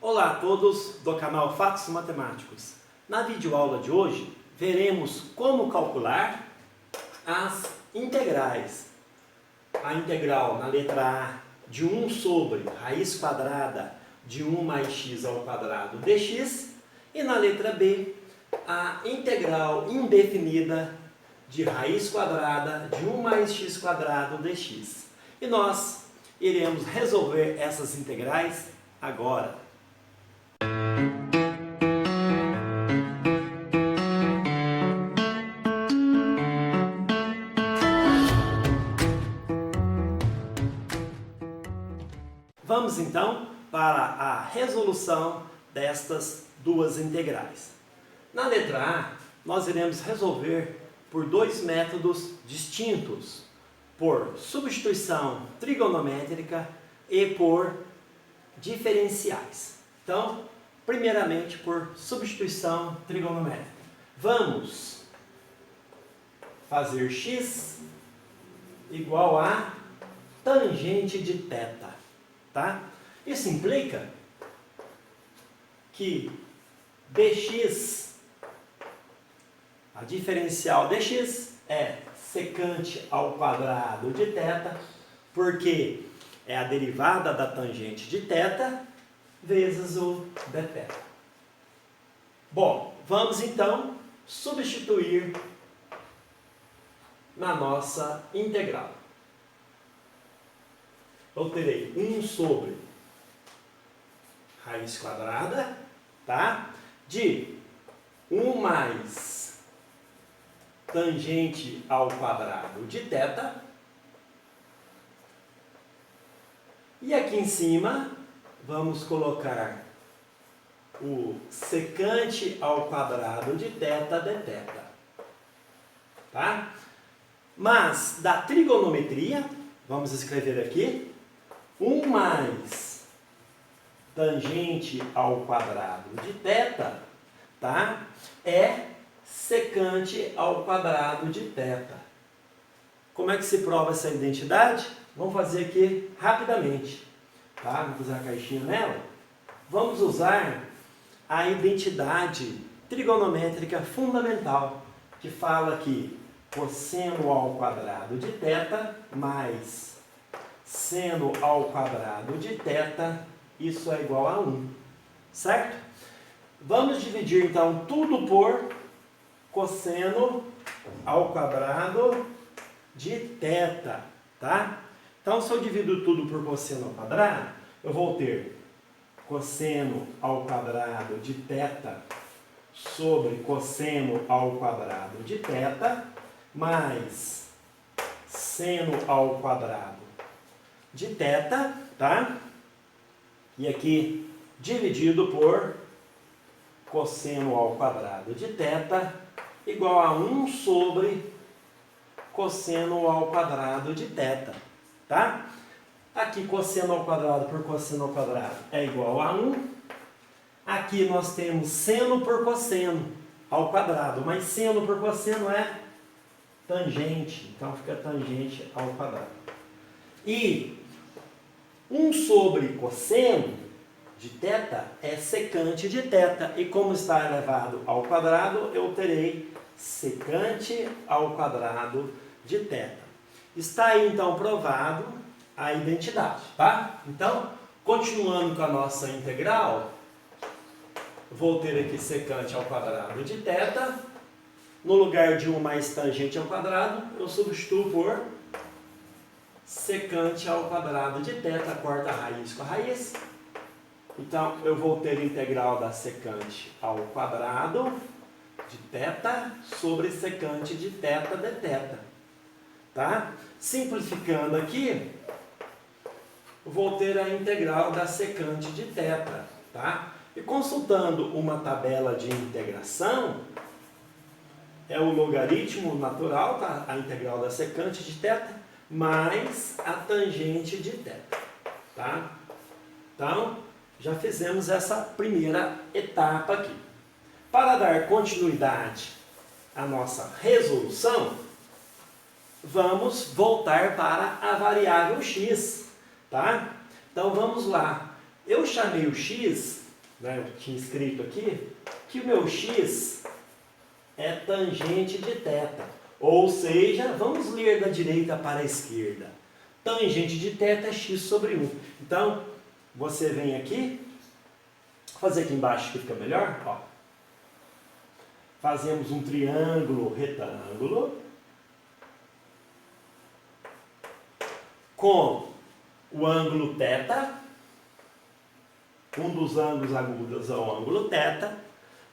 Olá a todos do canal Fatos Matemáticos. Na videoaula de hoje, veremos como calcular as integrais. A integral na letra A de 1 sobre raiz quadrada de 1 mais x ao quadrado dx e na letra B, a integral indefinida de raiz quadrada de 1 mais x quadrado dx. E nós iremos resolver essas integrais agora. Vamos então para a resolução destas duas integrais. Na letra A, nós iremos resolver por dois métodos distintos, por substituição trigonométrica e por diferenciais. Então, primeiramente por substituição trigonométrica. Vamos fazer x igual a tangente de θ. Tá? Isso implica que dx, a diferencial dx é secante ao quadrado de θ, porque é a derivada da tangente de θ vezes o dθ. Bom, vamos então substituir na nossa integral. Eu terei 1 sobre raiz quadrada, tá? De 1 mais tangente ao quadrado de θ. E aqui em cima, vamos colocar o secante ao quadrado de θ dθ. Tá? Mas da trigonometria, vamos escrever aqui, 1 mais tangente ao quadrado de θ, tá? É secante ao quadrado de θ. Como é que se prova essa identidade? Vamos fazer aqui rapidamente. Tá? Vamos fazer a caixinha nela. Vamos usar a identidade trigonométrica fundamental, que fala que cosseno ao quadrado de θ mais seno ao quadrado de θ, isso é igual a 1, certo? Vamos dividir então tudo por cosseno ao quadrado de θ, tá? Então, se eu divido tudo por cosseno ao quadrado, eu vou ter cosseno ao quadrado de θ sobre cosseno ao quadrado de θ mais seno ao quadrado de θ, tá? E aqui dividido por cosseno ao quadrado de θ igual a 1 sobre cosseno ao quadrado de θ, tá? Aqui cosseno ao quadrado por cosseno ao quadrado é igual a 1. Aqui nós temos seno por cosseno ao quadrado, mas seno por cosseno é tangente, então fica tangente ao quadrado. E 1 sobre cosseno de θ é secante de θ, e como está elevado ao quadrado, eu terei secante ao quadrado de θ. Está aí então provado a identidade, tá? Então, continuando com a nossa integral, vou ter aqui secante ao quadrado de θ. No lugar de 1 mais tangente ao quadrado, eu substituo por secante ao quadrado de θ, corta a raiz com a raiz. Então, eu vou ter integral da secante ao quadrado de θ sobre secante de θ dθ. Tá? Simplificando aqui, vou ter a integral da secante de θ. Tá? E consultando uma tabela de integração, é o logaritmo natural, tá? A integral da secante de θ, mais a tangente de θ. Tá? Então, já fizemos essa primeira etapa aqui. Para dar continuidade à nossa resolução, vamos voltar para a variável x. Tá? Então, vamos lá. Eu chamei o x né, eu tinha escrito aqui, que o meu x é tangente de θ. Ou seja, vamos ler da direita para a esquerda. Tangente de θ é x sobre 1. Então, você vem aqui, vou fazer aqui embaixo que fica melhor. Ó. Fazemos um triângulo retângulo com o ângulo θ. Um dos ângulos agudos é o ângulo θ.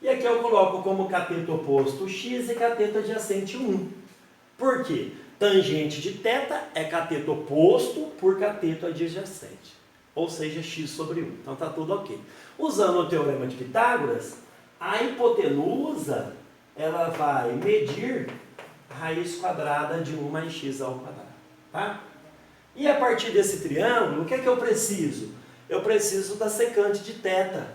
E aqui eu coloco como cateto oposto x e cateto adjacente 1. Por quê? Tangente de θ é cateto oposto por cateto adjacente. Ou seja, x sobre 1. Então está tudo ok. Usando o teorema de Pitágoras, a hipotenusa ela vai medir a raiz quadrada de 1 mais x ao quadrado. Tá? E a partir desse triângulo, o que é que eu preciso? Eu preciso da secante de θ.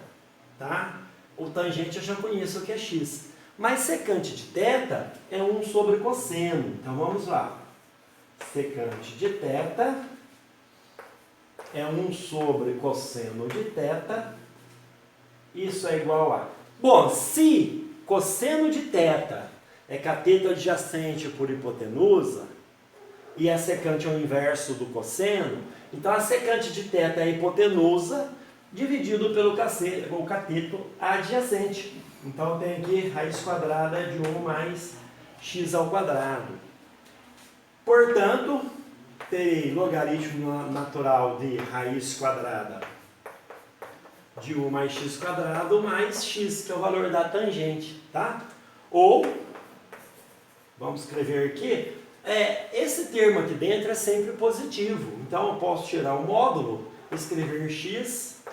Tá? O tangente eu já conheço que é x. Mas secante de θ é 1 sobre cosseno. Então vamos lá. Secante de θ é 1 sobre cosseno de θ. Isso é igual a... Bom, se cosseno de θ é cateto adjacente por hipotenusa e a secante é o inverso do cosseno, então a secante de θ é a hipotenusa dividido pelo cateto adjacente. Então eu tenho aqui raiz quadrada de 1 mais x ao quadrado. Portanto, terei logaritmo natural de raiz quadrada de 1 mais x quadrado mais x, que é o valor da tangente, tá? Ou, vamos escrever aqui, esse termo aqui dentro é sempre positivo. Então eu posso tirar o módulo, escrever x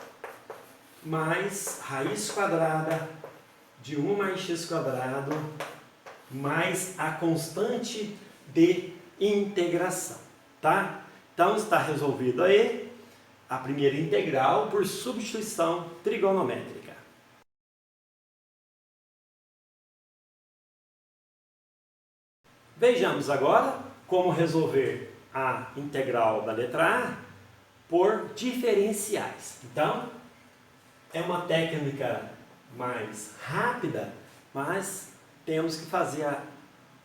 mais raiz quadrada de 1 mais x quadrado mais a constante de integração, tá? Então está resolvido aí a primeira integral por substituição trigonométrica. Vejamos agora como resolver a integral da letra A por diferenciais. Então, é uma técnica mais rápida, mas temos que fazer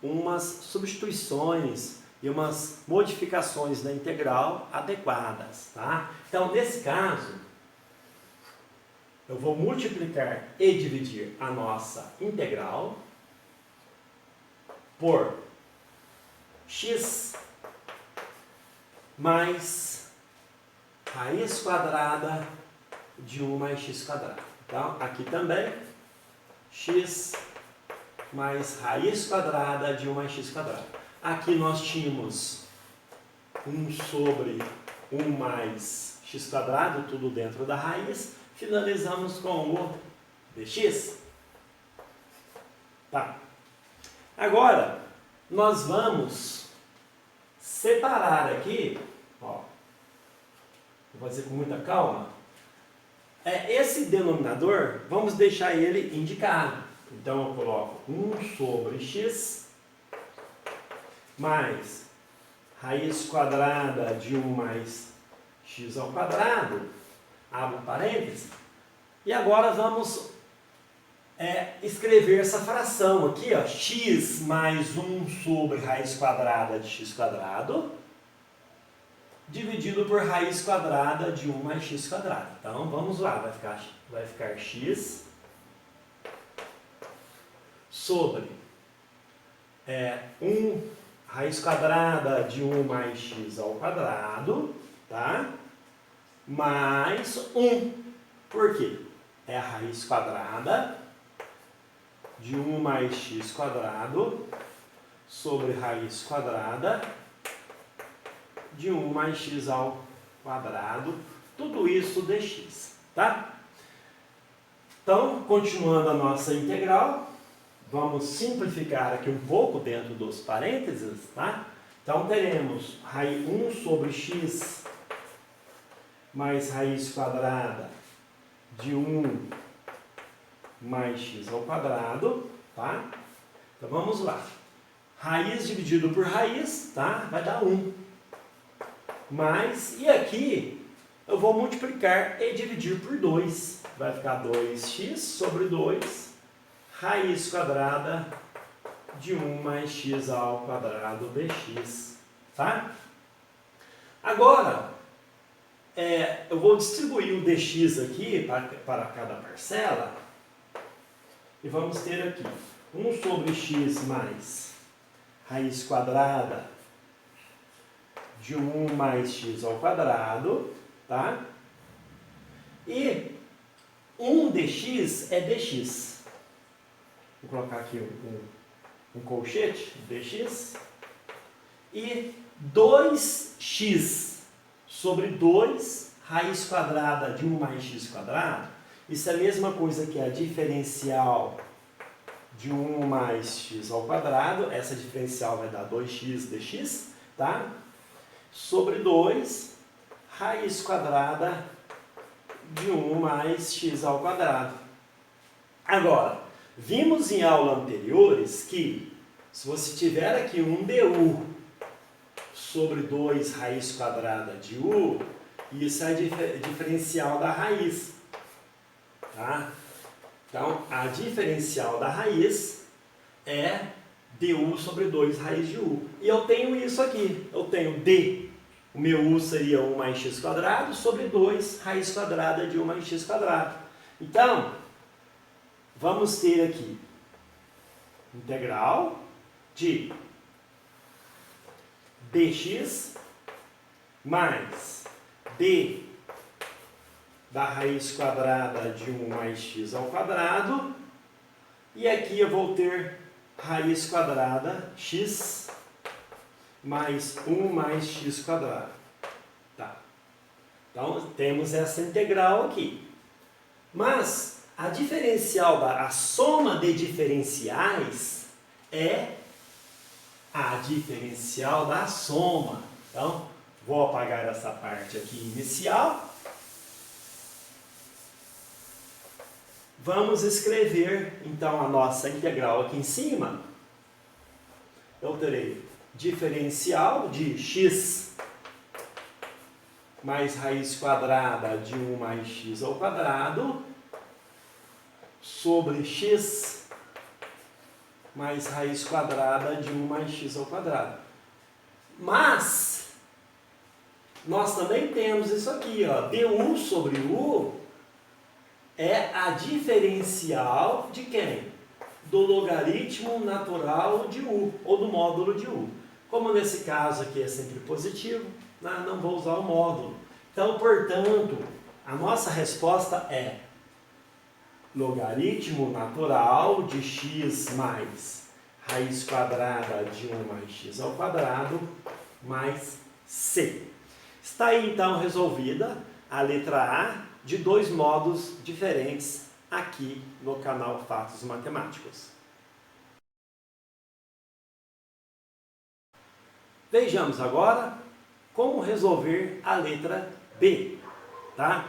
umas substituições e umas modificações da integral adequadas, tá? Então, nesse caso, eu vou multiplicar e dividir a nossa integral por x mais raiz quadrada de 1 mais x quadrado. Então, aqui também, x mais raiz quadrada de 1 mais x quadrado. Aqui nós tínhamos 1 sobre 1 mais x quadrado, tudo dentro da raiz. Finalizamos com o dx. Tá. Agora, nós vamos separar aqui, ó, vou fazer com muita calma, esse denominador, vamos deixar ele indicado. Então eu coloco 1 sobre x mais raiz quadrada de 1 mais x ao quadrado, abro parênteses, e agora vamos escrever essa fração aqui, ó, x mais 1 sobre raiz quadrada de x quadrado, dividido por raiz quadrada de 1 mais x quadrado. Então, vamos lá, vai ficar x sobre 1 raiz quadrada de 1 mais x ao quadrado, tá? Mais 1. Por quê? É a raiz quadrada de 1 mais x quadrado sobre raiz quadrada de 1 mais x ao quadrado, tudo isso dx, tá? Então, continuando a nossa integral, vamos simplificar aqui um pouco dentro dos parênteses, tá? Então, teremos 1 sobre x mais raiz quadrada de 1 mais x ao quadrado, tá? Então, vamos lá. Raiz dividido por raiz, tá? Vai dar 1. Mais, e aqui, eu vou multiplicar e dividir por 2. Vai ficar 2x sobre 2, raiz quadrada de 1 mais x ao quadrado dx. Tá? Agora, eu vou distribuir o dx aqui para cada parcela. E vamos ter aqui 1 sobre x mais raiz quadrada de 1 mais x ao quadrado, tá? E 1 dx é dx. Vou colocar aqui um colchete, dx. E 2x sobre 2 raiz quadrada de 1 mais x quadrado. Isso é a mesma coisa que a diferencial de 1 mais x ao quadrado. Essa diferencial vai dar 2x dx, tá? Sobre 2 raiz quadrada de 1 mais x ao quadrado. Agora, vimos em aulas anteriores que se você tiver aqui um du sobre 2 raiz quadrada de u, isso é diferencial da raiz. Tá? Então, a diferencial da raiz é du sobre 2 raiz de u. E eu tenho isso aqui. Eu tenho d, o meu u seria 1 mais x quadrado, sobre 2 raiz quadrada de 1 mais x quadrado. Então, vamos ter aqui integral de dx mais d da raiz quadrada de 1 mais x ao quadrado. E aqui eu vou ter raiz quadrada x mais 1 mais x quadrado. Tá. Então, temos essa integral aqui. Mas a diferencial, a soma de diferenciais é a diferencial da soma. Então, vou apagar essa parte aqui inicial. Vamos escrever, então, a nossa integral aqui em cima. Eu terei diferencial de x mais raiz quadrada de 1 mais x ao quadrado sobre x mais raiz quadrada de 1 mais x ao quadrado. Mas, nós também temos isso aqui, ó, du sobre u é a diferencial de quem? Do logaritmo natural de u, ou do módulo de u. Como nesse caso aqui é sempre positivo, não vou usar o módulo. Então, portanto, a nossa resposta é logaritmo natural de x mais raiz quadrada de 1 mais x ao quadrado mais c. Está aí então resolvida a letra A de 2 modos diferentes aqui no canal Fatos Matemáticos. Vejamos agora como resolver a letra B. Tá?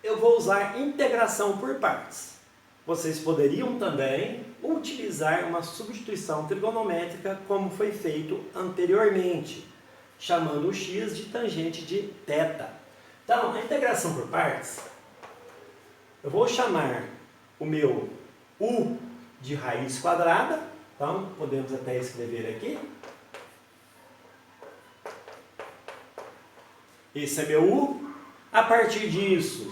Eu vou usar integração por partes. Vocês poderiam também utilizar uma substituição trigonométrica como foi feito anteriormente, chamando o x de tangente de θ. Então, a integração por partes, eu vou chamar o meu u de raiz quadrada. Então, podemos até escrever aqui. Esse é meu u. A partir disso,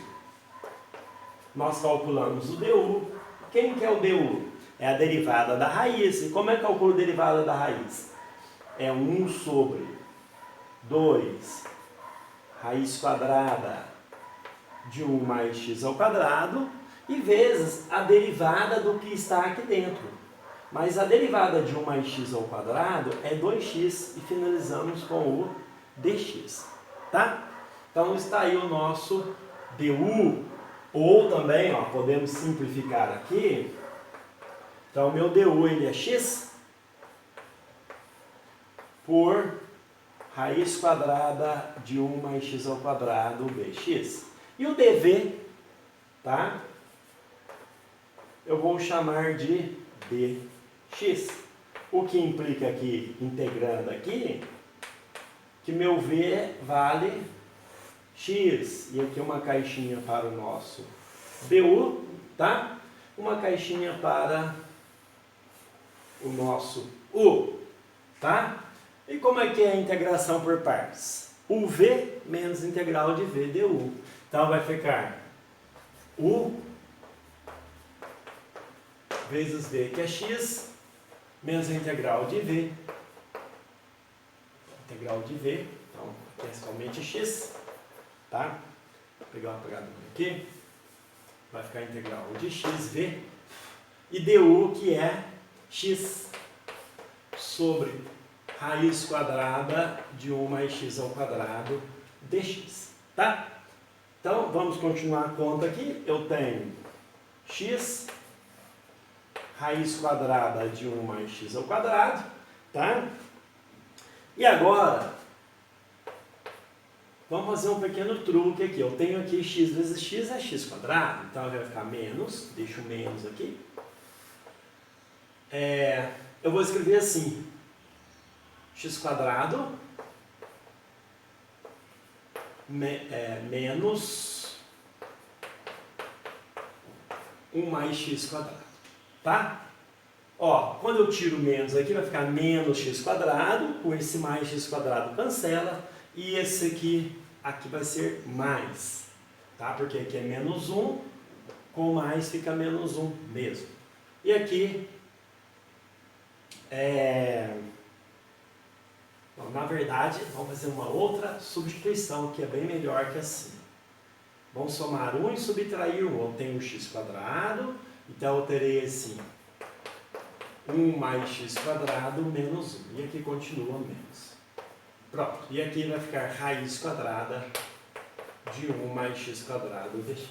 nós calculamos o du. Quem que é o du? É a derivada da raiz. E como é que eu calculo a derivada da raiz? É 1 sobre 2 raiz quadrada de 1 mais x ao quadrado e vezes a derivada do que está aqui dentro. Mas a derivada de 1 mais x ao quadrado é 2x e finalizamos com o dx. Tá? Então está aí o nosso du, ou também, ó, podemos simplificar aqui. Então, o meu du ele é x por raiz quadrada de 1 mais x ao quadrado dx. E o dv, tá? Eu vou chamar de dx. O que implica aqui, integrando aqui, que meu v vale x, e aqui uma caixinha para o nosso BU, tá? Uma caixinha para o nosso U, tá? E como é que é a integração por partes? UV menos integral de V du. Então vai ficar U vezes V, que é x, menos a integral de V. Integral de V, então aqui é somente x, tá? Vou pegar uma pegadinha aqui. Vai ficar a integral de xv e du, que é x sobre raiz quadrada de 1 mais x ao quadrado dx, tá? Então, vamos continuar a conta aqui. Eu tenho x raiz quadrada de 1 mais x ao quadrado, tá? E agora, vamos fazer um pequeno truque aqui. Eu tenho aqui x vezes x é x quadrado, então vai ficar menos, deixo o menos aqui. Eu vou escrever assim, x quadrado menos 1 mais x quadrado, tá? Ó, quando eu tiro menos aqui, vai ficar menos x quadrado, com esse mais x quadrado cancela, e esse aqui vai ser mais, tá? Porque aqui é menos 1, com mais fica menos 1 mesmo. E aqui, bom, na verdade, vamos fazer uma outra substituição, que é bem melhor que assim. Vamos somar 1 e subtrair 1. Eu tenho x quadrado, então eu terei assim, 1 mais x quadrado menos 1. E aqui continua menos. Pronto. E aqui vai ficar raiz quadrada de 1 mais x quadrado dx.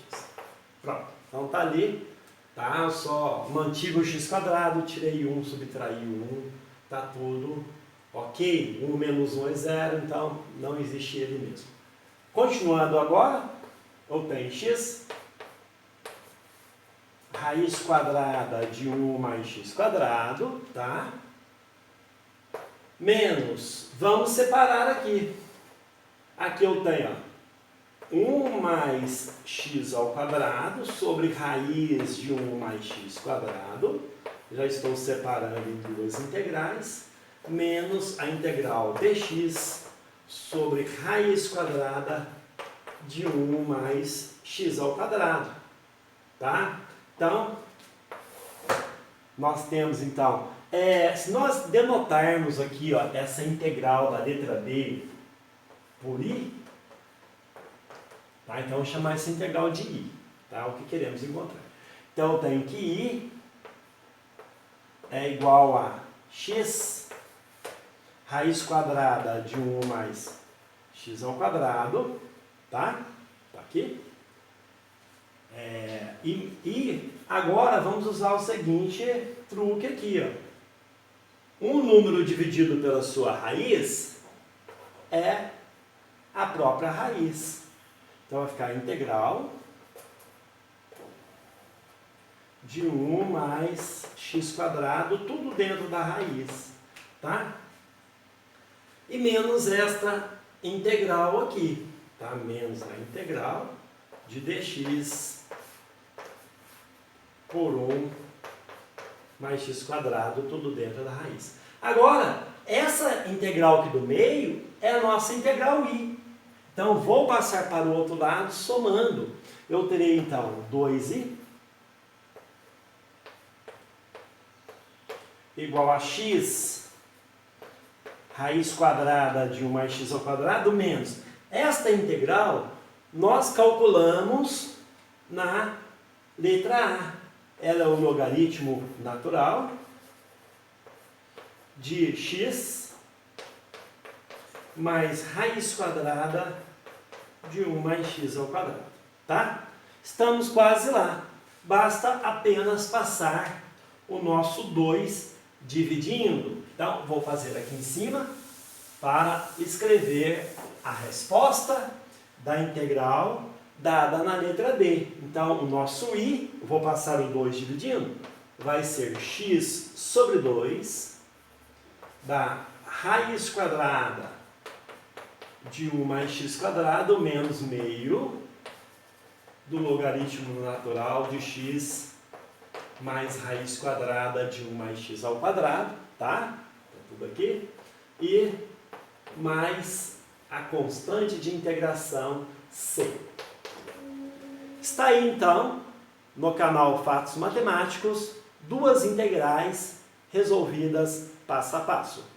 Pronto. Então tá ali, tá? Eu só mantive o x quadrado, tirei 1, subtraí 1, tá tudo ok. 1 menos 1 é 0, então não existe ele mesmo. Continuando agora, eu tenho x raiz quadrada de 1 mais x quadrado, tá? Menos, vamos separar aqui. Aqui eu tenho, ó, 1 mais x ao quadrado sobre raiz de 1 mais x quadrado. Já estou separando em duas integrais. Menos a integral dx sobre raiz quadrada de 1 mais x ao quadrado, tá? Então, nós temos então, se nós denotarmos aqui, ó, essa integral da letra b por i, tá? Então, vamos chamar essa integral de i, tá? O que queremos encontrar. Então, eu tenho que i é igual a x raiz quadrada de 1 mais x ao quadrado, tá? Tá aqui. E agora vamos usar o seguinte truque aqui, ó. Um número dividido pela sua raiz é a própria raiz. Então vai ficar integral de 1 mais x quadrado, tudo dentro da raiz, tá? E menos esta integral aqui, tá? Menos a integral de dx por 1 mais x quadrado, tudo dentro da raiz. Agora, essa integral aqui do meio é a nossa integral i. Então, vou passar para o outro lado somando. Eu terei, então, 2i igual a x raiz quadrada de 1 mais x ao quadrado menos. Esta integral nós calculamos na letra A. Ela é o logaritmo natural de x mais raiz quadrada de 1 mais x ao quadrado, tá? Estamos quase lá. Basta apenas passar o nosso 2 dividindo. Então, vou fazer aqui em cima para escrever a resposta da integral dada na letra D. Então, o nosso i, vou passar o 2 dividindo, vai ser x sobre 2 da raiz quadrada de 1 mais x quadrado menos meio do logaritmo natural de x mais raiz quadrada de 1 mais x ao quadrado, tá? Tá tudo aqui. E mais a constante de integração c. Está aí, então, no canal Fatos Matemáticos, duas integrais resolvidas passo a passo.